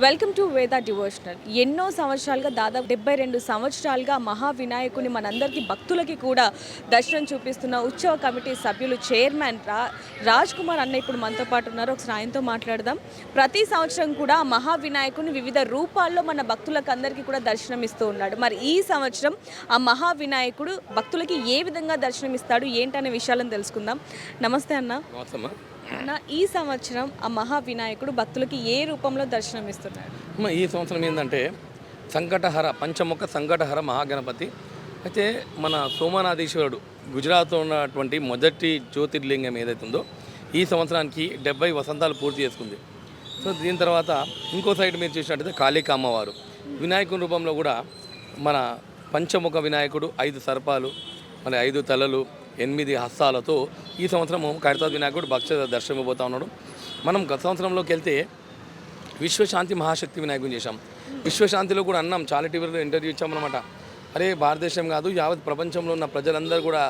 Welcome to వేద devotional. ఎన్నో సంవత్సరాలుగా దాదాపు 72 సంవత్సరాలుగా మహావినాయకుని మనందరికీ భక్తులకి కూడా దర్శనం చూపిస్తున్న ఉత్సవ కమిటీ సభ్యులు చైర్మన్ రాజ్ కుమార్ అన్న ఇప్పుడు మనతో పాటు ఉన్నారు. ఒకసారి ఆయనతో మాట్లాడదాం. ప్రతి సంవత్సరం కూడా ఆ మహావినాయకుని వివిధ రూపాల్లో మన భక్తులకు అందరికీ కూడా దర్శనం ఇస్తూ ఉన్నాడు. మరి ఈ సంవత్సరం ఆ మహావినాయకుడు భక్తులకి ఏ విధంగా దర్శనం ఇస్తాడు ఏంటనే విషయాలను తెలుసుకుందాం. నమస్తే అన్న. ఈ సంవత్సరం ఆ మహావినాయకుడు భక్తులకి ఏ రూపంలో దర్శనం ఇస్తున్నాడు? ఈ సంవత్సరం ఏంటంటే సంకటహర పంచముఖ సంకటహర మహాగణపతి. అయితే మన సోమనాథీశ్వరుడు గుజరాత్లో ఉన్నటువంటి మొదటి జ్యోతిర్లింగం ఏదైతే ఉందో ఈ సంవత్సరానికి 70 వసంతాలు పూర్తి చేసుకుంది. సో దీని తర్వాత ఇంకో సైడ్ మీరు చూసినట్టయితే కాళికా అమ్మవారు వినాయకుని రూపంలో కూడా మన పంచముఖ వినాయకుడు 5 సర్పాలు మరి 5 తలలు 8 హస్తాలతో ఈ సంవత్సరము ఖైరతాబాద్ వినాయకుడు భక్త దర్శనం ఇవ్వబోతా ఉన్నాడు. మనం గత సంవత్సరంలోకి వెళ్తే విశ్వశాంతి మహాశక్తి వినాయకుని చేశాం. విశ్వశాంతిలో కూడా అన్నాం, చాలా టీవీలో ఇంటర్వ్యూ ఇచ్చామన్నమాట. అరే భారతదేశం కాదు యావత్ ప్రపంచంలో ఉన్న ప్రజలందరూ కూడా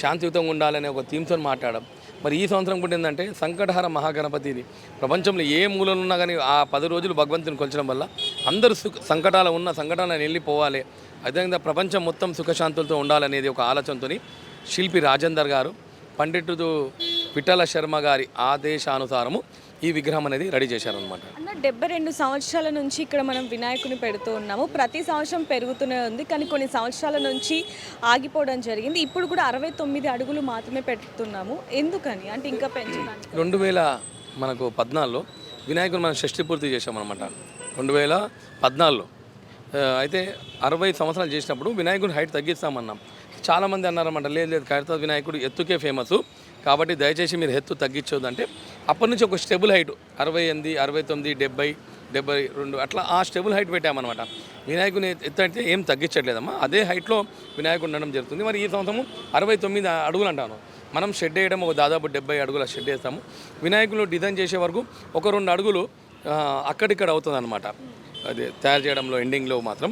శాంతియుతంగా ఉండాలనే ఒక థీమ్తో మాట్లాడడం. మరి ఈ సంవత్సరం కూడా ఏంటంటే సంకటహర మహాగణపతిది ప్రపంచంలో ఏ మూలలో ఉన్నా కానీ ఆ 10 రోజులు భగవంతుని కొలచడం వల్ల అందరూ సంకటాలు ఉన్న సంకటాలను వెళ్ళిపోవాలి, అదేవిధంగా ప్రపంచం మొత్తం సుఖశాంతులతో ఉండాలనేది ఒక ఆలోచనతో శిల్పి రాజేందర్ గారు పండితుడు విఠల శర్మ గారి ఆదేశానుసారము ఈ విగ్రహం అనేది రెడీ చేశారనమాట. అన్న 72 సంవత్సరాల నుంచి ఇక్కడ మనం వినాయకుని పెడుతూ ఉన్నాము. ప్రతి సంవత్సరం పెరుగుతూనే ఉంది, కానీ కొన్ని సంవత్సరాల నుంచి ఆగిపోవడం జరిగింది. ఇప్పుడు కూడా 69 అడుగులు మాత్రమే పెడుతున్నాము. ఎందుకని అంటే ఇంకా పెంచడానికి 2014లో వినాయకుని మనం షష్ఠి పూర్తి చేసామన్నమాట. 2014లో అయితే 60 సంవత్సరాలు చేసినప్పుడు వినాయకుని హైట్ తగ్గిస్తామన్నాం. చాలామంది అన్నారన్నమాట, లేదు ఖైరతాబాద్ వినాయకుడు ఎత్తుకే ఫేమస్ కాబట్టి దయచేసి మీరు ఎత్తు తగ్గించొద్దు అంటే అప్పటి నుంచి ఒక స్టెబుల్ హైట్ 68, 69, 70, 72 అట్లా ఆ స్టెబుల్ హైట్ పెట్టామన్నమాట. వినాయకుని ఎత్తు అంటే ఏం తగ్గించట్లేదమ్మా, అదే హైట్లో వినాయకుడు ఉండడం జరుగుతుంది. మరి ఈ సంవత్సరం 69 అడుగులు అంటాను. మనం షెడ్ వేయడం ఒక దాదాపు 70 అడుగుల షెడ్ వేస్తాము. వినాయకులు డిజైన్ చేసే వరకు ఒక 2 అడుగులు అక్కడిక్కడ అవుతుంది అనమాట. అది తయారు చేయడంలో ఎండింగ్లో మాత్రం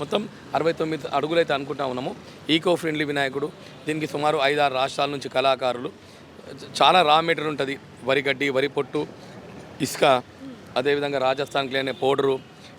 మొత్తం 69 అడుగులు అయితే అనుకుంటా ఉన్నాము. ఈకో ఫ్రెండ్లీ వినాయకుడు. దీనికి సుమారు 5-6 రాష్ట్రాల నుంచి కళాకారులు, చాలా రా మెటీరియల్ ఉంటుంది, వరి గడ్డి, వరి పొట్టు, ఇసుక, అదేవిధంగా రాజస్థాన్ క్లే అనే పౌడరు,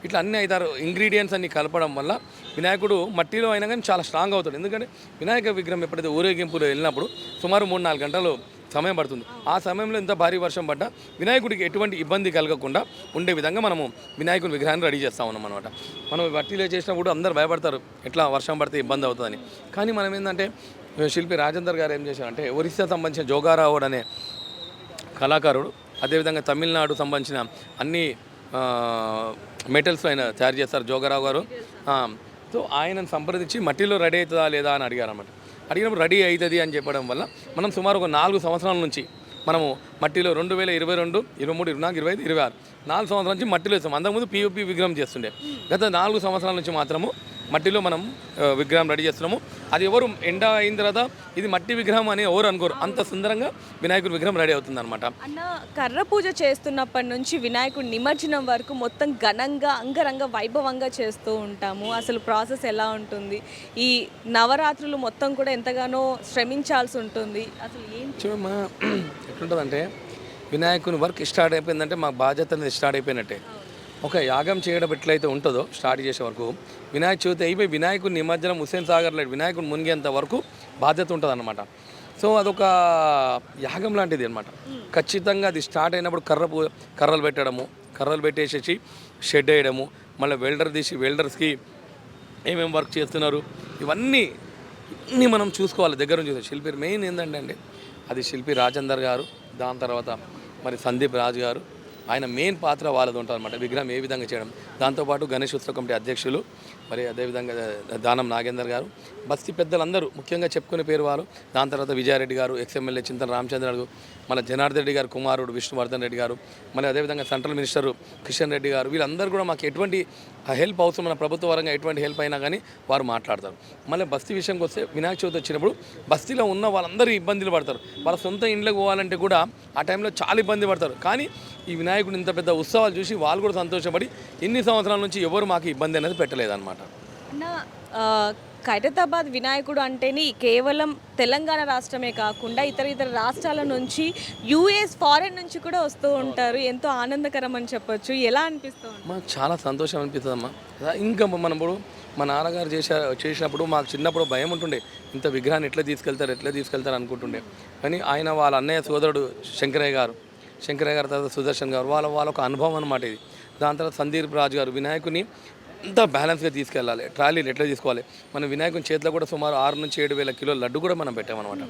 ఇట్లా అన్ని 5-6 ఇంగ్రీడియంట్స్ అన్ని కలపడం వల్ల వినాయకుడు మట్టిలో అయినా కానీ చాలా స్ట్రాంగ్ అవుతాడు. ఎందుకంటే వినాయక విగ్రహం ఎప్పుడైతే ఊరేగింపులో వెళ్ళినప్పుడు సుమారు 3-4 గంటలు సమయం పడుతుంది. ఆ సమయంలో ఎంత భారీ వర్షం పడ్డా వినాయకుడికి ఎటువంటి ఇబ్బంది కలగకుండా ఉండే విధంగా మనము వినాయకుడి విగ్రహాన్ని రెడీ చేస్తూ ఉన్నాం అనమాట. మనం మట్టిలో చేసినప్పుడు అందరూ భయపడతారు ఎట్లా వర్షం పడితే ఇబ్బంది అవుతుందని. కానీ మనం ఏంటంటే శిల్పి రాజేందర్ గారు ఏం చేశారంటే ఒరిస్సా సంబంధించిన జోగారావుడు అనే కళాకారుడు, అదేవిధంగా తమిళనాడు సంబంధించిన అన్ని మెటల్స్ ఆయన తయారు చేస్తారు జోగారావు గారు. సో ఆయనను సంప్రదించి మట్టిలో రెడీ అవుతుందా లేదా అని అడిగారన్నమాట. అడిగినప్పుడు రెడీ అవుతుంది అని చెప్పడం వల్ల మనం సుమారు ఒక 4 సంవత్సరాల నుంచి మనము మట్టిలో 2022, 23, 24, 25, 26 4 సంవత్సరాల నుంచి మట్టిలో వేస్తాం. అంతకుముందు పిఓపి విగ్రహం చేస్తుండే. గత 4 సంవత్సరాల నుంచి మాత్రము మట్టిలో మనం విగ్రహం రెడీ చేస్తున్నాము. అది ఎవరు ఎండ అయిన తర్వాత ఇది మట్టి విగ్రహం అని ఎవరు అనుకోరు, అంత సుందరంగా వినాయకుడి విగ్రహం రెడీ అవుతుంది అనమాట. అన్న కర్ర పూజ చేస్తున్నప్పటి నుంచి వినాయకుడి నిమజ్జనం వరకు మొత్తం ఘనంగా అంగరంగ వైభవంగా చేస్తూ ఉంటాము. అసలు ప్రాసెస్ ఎలా ఉంటుంది? ఈ నవరాత్రులు మొత్తం కూడా ఎంతగానో శ్రమించాల్సి ఉంటుంది. అసలు ఏం చూడమ్మా ఎట్లుంటుందంటే వినాయకుని వర్క్ స్టార్ట్ అయిపోయిందంటే మా బాధ్యత అనేది స్టార్ట్ అయిపోయినట్టే. ఒక యాగం చేయడం ఎట్లయితే ఉంటుందో స్టార్ట్ చేసే వరకు వినాయక చవితి అయిపోయి వినాయకుని నిమజ్జనం హుస్సేన్ సాగర్లో వినాయకుని మునిగేంత వరకు బాధ్యత ఉంటుంది అనమాట. సో అదొక యాగం లాంటిది అనమాట. ఖచ్చితంగా అది స్టార్ట్ అయినప్పుడు కర్రలు పెట్టడము, కర్రలు పెట్టేసేసి షెడ్ వేయడము, మళ్ళీ వెల్డర్ తీసి వెల్డర్స్కి ఏమేమి వర్క్ చేస్తున్నారు ఇవన్నీ మనం చూసుకోవాలి దగ్గర నుంచి. శిల్పి మెయిన్ ఏంటంటే అండి అది శిల్పి రాజేందర్ గారు, దాని తర్వాత మరి సందీప్ రాజు గారు, ఆయన మెయిన్ పాత్ర వాళ్ళది ఉంటుంది అనమాట విగ్రహం ఏ విధంగా చేయడం. దాంతోపాటు గణేష్ ఉత్సవ కమిటీ అధ్యక్షులు మరి అదేవిధంగా దానం నాగేందర్ గారు, బస్తీ పెద్దలందరూ ముఖ్యంగా చెప్పుకునే పేరు వాళ్ళు. దాని తర్వాత విజయారెడ్డి గారు, ఎక్స్ఎమ్మెల్యే చింతన రామచంద్ర గారు, మన జనార్దన్ రెడ్డి గారు కుమారుడు విష్ణువర్ధన్ రెడ్డి గారు, మళ్ళీ అదేవిధంగా సెంట్రల్ మినిస్టర్ కిషన్ రెడ్డి గారు, వీళ్ళందరూ కూడా మాకు ఎటువంటి హెల్ప్ అవసరం మన ప్రభుత్వ పరంగా ఎటువంటి హెల్ప్ అయినా కానీ వారు మాట్లాడతారు. మళ్ళీ బస్తీ విషయంకి వస్తే వినాయక చవితి వచ్చినప్పుడు బస్తీలో ఉన్న వాళ్ళందరూ ఇబ్బందులు పడతారు. వాళ్ళ సొంత ఇంట్లోకి పోవాలంటే కూడా ఆ టైంలో చాలా ఇబ్బంది పడతారు. కానీ ఈ వినాయకుడు ఇంత పెద్ద ఉత్సవాలు చూసి వాళ్ళు కూడా సంతోషపడి ఇన్ని సంవత్సరాల నుంచి ఎవరు మాకు ఇబ్బంది అనేది పెట్టలేదన్నమాట. అన్న ఖైరతాబాద్ వినాయకుడు అంటేనే కేవలం తెలంగాణ రాష్ట్రమే కాకుండా ఇతర రాష్ట్రాల నుంచి యూఎస్ ఫారెన్ నుంచి కూడా వస్తూ ఉంటారు. ఎంతో ఆనందకరం అని చెప్పొచ్చు. ఎలా అనిపిస్తుంది? మాకు చాలా సంతోషం అనిపిస్తుందమ్మా. ఇంకా మనం ఇప్పుడు మా నాన్నగారు చేసినప్పుడు మాకు చిన్నప్పుడు భయం ఉంటుండే, ఇంత విగ్రహాన్ని ఎట్లా తీసుకెళ్తారు అనుకుంటుండే. కానీ ఆయన వాళ్ళ అన్నయ్య సోదరుడు శంకరయ్య గారు తర్వాత సుదర్శన్ గారు వాళ్ళ ఒక అనుభవం అనమాట ఇది. దాని తర్వాత సందీప్ రాజు గారు వినాయకుని అంతా బ్యాలెన్స్గా తీసుకెళ్ళాలి, ట్రాలీలు ఎట్లా తీసుకోవాలి. మన వినాయకుని చేతిలో కూడా సుమారు 6 నుంచి 7 వేల కిలోల లడ్డు కూడా మనం పెట్టామన్నమాట.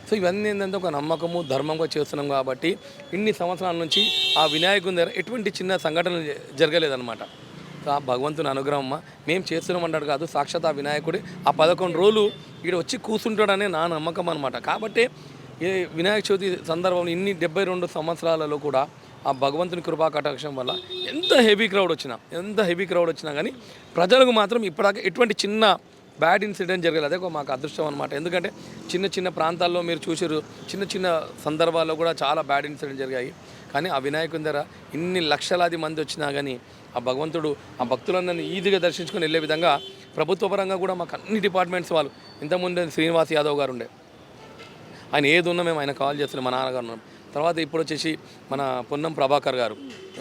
సో ఇవన్నీ ఏంటంటే ఒక నమ్మకము ధర్మంగా చేస్తున్నాం కాబట్టి ఇన్ని సంవత్సరాల నుంచి ఆ వినాయకుని దగ్గర ఎటువంటి చిన్న సంఘటనలు జరగలేదన్నమాట. సో ఆ భగవంతుని అనుగ్రహం మేము చేస్తున్నామంటాడు కాదు, సాక్షాత్ ఆ వినాయకుడి ఆ 11 రోజులు ఇక్కడ వచ్చి కూర్చుంటాడనే నా నమ్మకం అనమాట. కాబట్టి ఈ వినాయక చవితి సందర్భంలో ఇన్ని 72 సంవత్సరాలలో కూడా ఆ భగవంతుని కృపా కటాక్షం వల్ల ఎంత హెవీ క్రౌడ్ వచ్చినా కానీ ప్రజలకు మాత్రం ఇప్పటిదాకా ఎటువంటి చిన్న బ్యాడ్ ఇన్సిడెంట్ జరగలేదు. అదే మాకు అదృష్టం అనమాట. ఎందుకంటే చిన్న ప్రాంతాల్లో మీరు చూసారు, చిన్న సందర్భాల్లో కూడా చాలా బ్యాడ్ ఇన్సిడెంట్ జరిగాయి. కానీ ఆ వినాయకుని దగ్గర ఇన్ని లక్షలాది మంది వచ్చినా కానీ ఆ భగవంతుడు ఆ భక్తులందరినీ ఈజీగా దర్శించుకొని వెళ్ళే విధంగా ప్రభుత్వ పరంగా కూడా మాకు అన్ని డిపార్ట్మెంట్స్ వాళ్ళు, ఇంతకుముందు శ్రీనివాస్ యాదవ్ గారు ఉండే, ఆయన ఏది ఉన్నా మేము ఆయన కాల్ చేస్తున్నాం, మా నాన్నగారు ఉన్నాం. తర్వాత ఇప్పుడు వచ్చేసి మన పొన్నం ప్రభాకర్ గారు,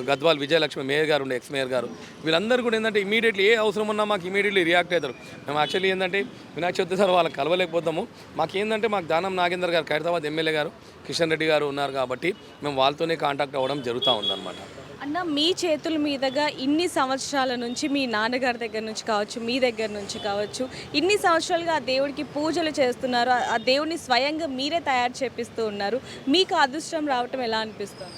గద్వాల్ విజయలక్ష్మి మేయర్ గారు ఉండే, ఎక్స్ మేయర్ గారు, వీళ్ళందరూ కూడా ఏంటంటే ఇమీడియట్లీ ఏ అవసరం ఉన్నా మాకు ఇమీడియట్లీ రియాక్ట్ అవుతారు. మేము యాక్చువల్లీ ఏంటంటే వినాయక చవితి సార్ వాళ్ళకి కలవలేకపోతాము. మాకు దానం నాగేందర్ గారు ఖైరతాబాద్ ఎమ్మెల్యే గారు కిషన్ రెడ్డి గారు ఉన్నారు కాబట్టి మేము వాళ్ళతోనే కాంటాక్ట్ అవ్వడం జరుగుతూ ఉందన్నమాట. అన్న, మీ చేతుల మీదుగా ఇన్ని సంవత్సరాల నుంచి మీ నాన్నగారి దగ్గర నుంచి కావచ్చు, మీ దగ్గర నుంచి కావచ్చు, ఇన్ని సంవత్సరాలుగా ఆ దేవుడికి పూజలు చేస్తున్నారు, ఆ దేవుడిని స్వయంగా మీరే తయారు చేపిస్తూ ఉన్నారు. మీకు అదృష్టం రావటం ఎలా అనిపిస్తుంది?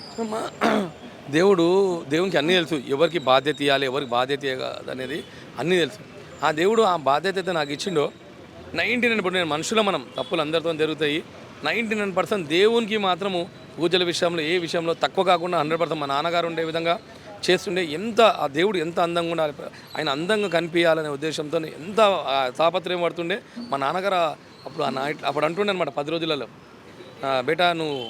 దేవునికి అన్నీ తెలుసు, ఎవరికి బాధ్యత ఇవ్వాలి, ఎవరికి బాధ్యత అనేది అన్నీ తెలుసు. ఆ దేవుడు ఆ బాధ్యత అయితే నాకు ఇచ్చిండో 99%. ఇప్పుడు నేను మనుషుల మనం తప్పులు అందరితో జరుగుతాయి. 99% దేవునికి మాత్రము పూజల విషయంలో ఏ విషయంలో తక్కువ కాకుండా 100% మా నాన్నగారు ఉండే విధంగా చేస్తుండే. ఆ దేవుడు ఎంత అందంగా ఉండాలి, ఆయన అందంగా కనిపించాలనే ఉద్దేశంతో ఎంత తాపత్రయం పడుతుండే. మా నాన్నగారు అప్పుడు అంటుండే అనమాట 10 రోజులలో, బేటా నువ్వు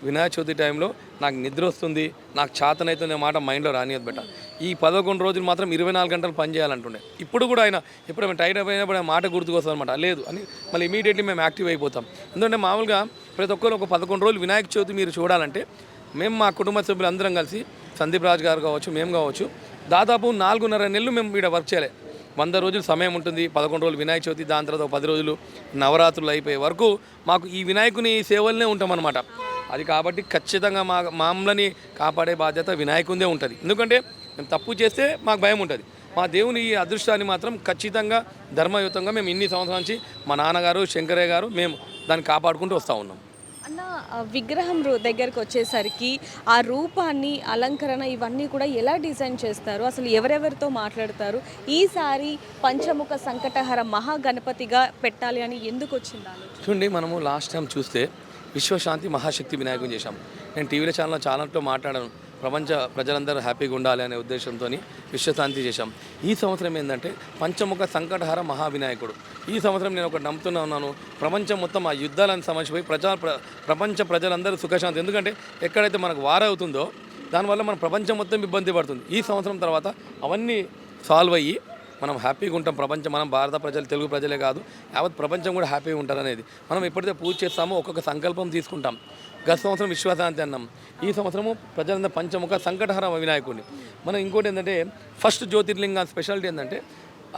వినాయక చవితి టైంలో నాకు నిద్ర వస్తుంది, నాకు చేతనైతుంది మాట మైండ్లో రానియదు బేట, ఈ 11 రోజులు మాత్రం 24 గంటలు పని చేయాలంటుండే. ఇప్పుడు కూడా ఆయన ఎప్పుడు మేము టైట్ అయిపోయినప్పుడు మాట గుర్తుకొస్తుంది అనమాట. లేదు అని మళ్ళీ ఇమీడియట్లీ మేము యాక్టివ్ అయిపోతాం. ఎందుకంటే మామూలుగా ప్రతి ఒక్కరు ఒక 11 రోజులు వినాయక చవితి మీరు చూడాలంటే మేము మా కుటుంబ సభ్యులు అందరం కలిసి సందీప్ రాజు గారు కావచ్చు, మేము కావచ్చు, దాదాపు 4.5 నెలలు మేము ఇక్కడ వర్క్ చేయాలి. 100 రోజులు సమయం ఉంటుంది, 11 రోజులు వినాయక చవితి, దాని తర్వాత 10 రోజులు నవరాత్రులు అయిపోయే వరకు మాకు ఈ వినాయకుని సేవలనే ఉంటామన్నమాట. అది కాబట్టి ఖచ్చితంగా మమ్మల్ని కాపాడే బాధ్యత వినాయకుందే ఉంటుంది. ఎందుకంటే మేము తప్పు చేస్తే మాకు భయం ఉంటుంది. మా దేవుని ఈ అదృష్టాన్ని మాత్రం ఖచ్చితంగా ధర్మయుతంగా మేము ఇన్ని సంవత్సరాల నుంచి మా నాన్నగారు శంకరయ్య గారు మేము దాన్ని కాపాడుకుంటూ వస్తూ ఉన్నాం. అన్న, విగ్రహం దగ్గరకు వచ్చేసరికి ఆ రూపాన్ని, అలంకరణ ఇవన్నీ కూడా ఎలా డిజైన్ చేస్తారు? అసలు ఎవరెవరితో మాట్లాడతారు? ఈసారి పంచముఖ సంకటహర మహాగణపతిగా పెట్టాలి అని ఎందుకు వచ్చింది ఆలోచన? చూడండి, మనము లాస్ట్ టైం చూస్తే విశ్వశాంతి మహాశక్తి వినాయకుని చేశాం. నేను టీవీలో చాలాతో మాట్లాడాను, ప్రపంచ ప్రజలందరూ హ్యాపీగా ఉండాలి అనే ఉద్దేశంతో విశ్వశాంతి చేశాం. ఈ సంవత్సరం ఏంటంటే పంచముఖ సంకటహర మహావినాయకుడు. ఈ సంవత్సరం నేను ఒకటి నమ్ముతున్నా ఉన్నాను, ప్రపంచం మొత్తం ఆ యుద్ధాలను సమర్చిపోయి ప్రపంచ ప్రజలందరూ సుఖశాంతి. ఎందుకంటే ఎక్కడైతే మనకు వార్ అవుతుందో దానివల్ల మన ప్రపంచం మొత్తం ఇబ్బంది పడుతుంది. ఈ సంవత్సరం తర్వాత అవన్నీ సాల్వ్ అయ్యి మనం హ్యాపీగా ఉంటాం. మనం భారత ప్రజలు, తెలుగు ప్రజలే కాదు, యావత్ ప్రపంచం కూడా హ్యాపీగా ఉంటారనేది మనం ఎప్పుడైతే పూజ చేస్తామో ఒక్కొక్క సంకల్పం తీసుకుంటాం. గత సంవత్సరం విశ్వశాంతి అన్నాం, ఈ సంవత్సరము ప్రజలందరూ పంచముఖ సంకటహర వినాయకుడిని. మనం ఇంకోటి ఏంటంటే ఫస్ట్ జ్యోతిర్లింగ స్పెషాలిటీ ఏంటంటే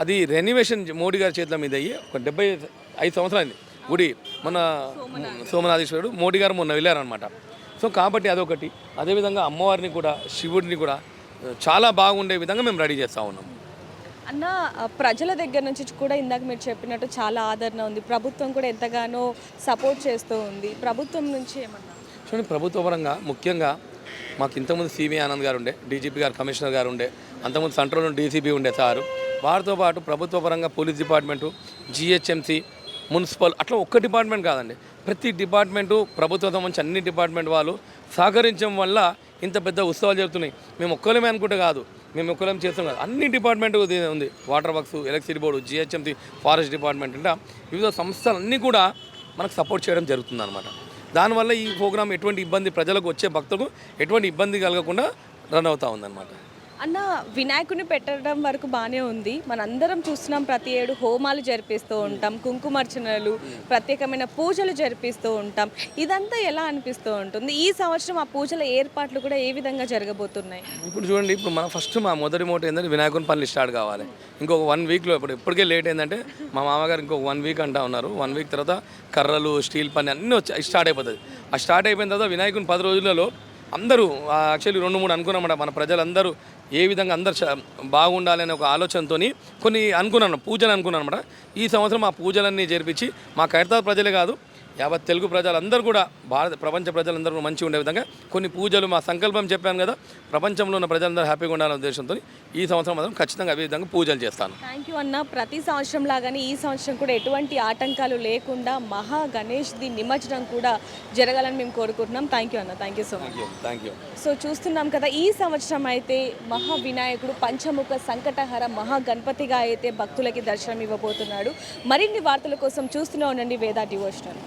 అది రెన్యువేషన్ మోడీ గారి చేతుల మీద అయ్యి ఒక 75 సంవత్సరాలు గుడి మన సోమనాథేశ్వరుడు మోడీ గారు మొన్న వెళ్ళారనమాట. సో కాబట్టి అదొకటి. అదేవిధంగా అమ్మవారిని కూడా, శివుడిని కూడా చాలా బాగుండే విధంగా మేము రెడీ చేస్తూ ఉన్నాం. అన్న, ప్రజల దగ్గర నుంచి కూడా ఇందాక మీరు చెప్పినట్టు చాలా ఆదరణ ఉంది, ప్రభుత్వం కూడా ఎంతగానో సపోర్ట్ చేస్తూ ఉంది. ప్రభుత్వం నుంచి ఏమన్నా? చూడండి, ప్రభుత్వ పరంగా ముఖ్యంగా మాకు ఇంతకుముందు సివి ఆనంద్ గారు ఉండే, డీజీపీ గారు, కమిషనర్ గారు ఉండే, అంతకుముందు సెంట్రల్ డీసీపీ ఉండే సారు. వారితో పాటు ప్రభుత్వ పరంగా పోలీస్ డిపార్ట్మెంటు, జిహెచ్ఎంసీ, మున్సిపల్, అట్లా ఒక్క డిపార్ట్మెంట్ కాదండి, ప్రతి డిపార్ట్మెంటు, ప్రభుత్వం సంబంధించి అన్ని డిపార్ట్మెంట్ వాళ్ళు సహకరించడం వల్ల ఇంత పెద్ద ఉత్సవాలు జరుగుతున్నాయి. మేము ఒక్కలమే అనుకుంటే కాదు, మేము ఒక్కలేం చేస్తాం కాదు, అన్ని డిపార్ట్మెంట్ ఉంది. Water works, electricity board, GHMC, forest department, అంటే వివిధ సంస్థలన్నీ కూడా మనకు సపోర్ట్ చేయడం జరుగుతుంది అనమాట. దానివల్ల ఈ ప్రోగ్రామ్ ఎటువంటి ఇబ్బంది, ప్రజలకు వచ్చే భక్తులకు ఎటువంటి ఇబ్బంది కలగకుండా రన్ అవుతూ ఉందన్నమాట. అన్న వినాయకుని పెట్టడం వరకు బాగానే ఉంది. మనందరం చూస్తున్నాం ప్రతి ఏడు హోమాలు జరిపిస్తూ ఉంటాం, కుంకుమార్చనలు, ప్రత్యేకమైన పూజలు జరిపిస్తూ ఉంటాం. ఇదంతా ఎలా అనిపిస్తూ ఉంటుంది? ఈ సంవత్సరం ఆ పూజల ఏర్పాట్లు కూడా ఏ విధంగా జరగబోతున్నాయి? ఇప్పుడు చూడండి, ఇప్పుడు మనం ఫస్ట్ మా మొదటి మోట ఏంటంటే వినాయకుని పనులు స్టార్ట్ కావాలి. ఇంకొక 1 వీక్లో ఇప్పటికే లేట్ ఏంటంటే మా మామగారు ఇంకొక 1 వీక్ అంటా ఉన్నారు. 1 వీక్ తర్వాత కర్రలు, స్టీల్ పని అన్నీ వచ్చి స్టార్ట్ అయిపోతుంది. ఆ స్టార్ట్ అయిపోయిన తర్వాత వినాయకుని 10 రోజులలో అందరూ యాక్చువల్లీ 2-3 అనుకున్నామన్నమాట. మన ప్రజలందరూ ఏ విధంగా అందరు బాగుండాలి అనే ఒక ఆలోచనతో కొన్ని అనుకున్నాను, పూజలు అనుకున్నాను అనమాట. ఈ సంవత్సరం ఆ పూజలన్నీ జరిపించి మా ఖైరతాబాద్ ప్రజలే కాదు, యావత్ తెలుగు ప్రజలందరూ కూడా, ప్రపంచ ప్రజలందరూ కూడా మంచిగా ఉండే విధంగా కొన్ని పూజలు, మా సంకల్పం చెప్పాను కదా, ప్రపంచంలో ఉన్న ప్రజలందరూ హ్యాపీగా ఉండాలనే ఉద్దేశంతో ఈ సంవత్సరం మాత్రం ఖచ్చితంగా అదే విధంగా పూజలు చేస్తాను. థ్యాంక్ యూ అన్న. ప్రతి సంవత్సరం లాగానే ఈ సంవత్సరం కూడా ఎటువంటి ఆటంకాలు లేకుండా మహా గణేష్ది నిమజ్జనం కూడా జరగాలని మేము కోరుకుంటున్నాం. థ్యాంక్ యూ అన్న. Thank you so much. Thank you. So చూస్తున్నాం కదా, ఈ సంవత్సరం అయితే మహా వినాయకుడు పంచముఖ సంకటహర మహా గణపతిగా అయితే భక్తులకి దర్శనం ఇవ్వబోతున్నాడు. మరిన్ని వార్తల కోసం చూస్తూనే ఉండండి వేదా డివోషనల్.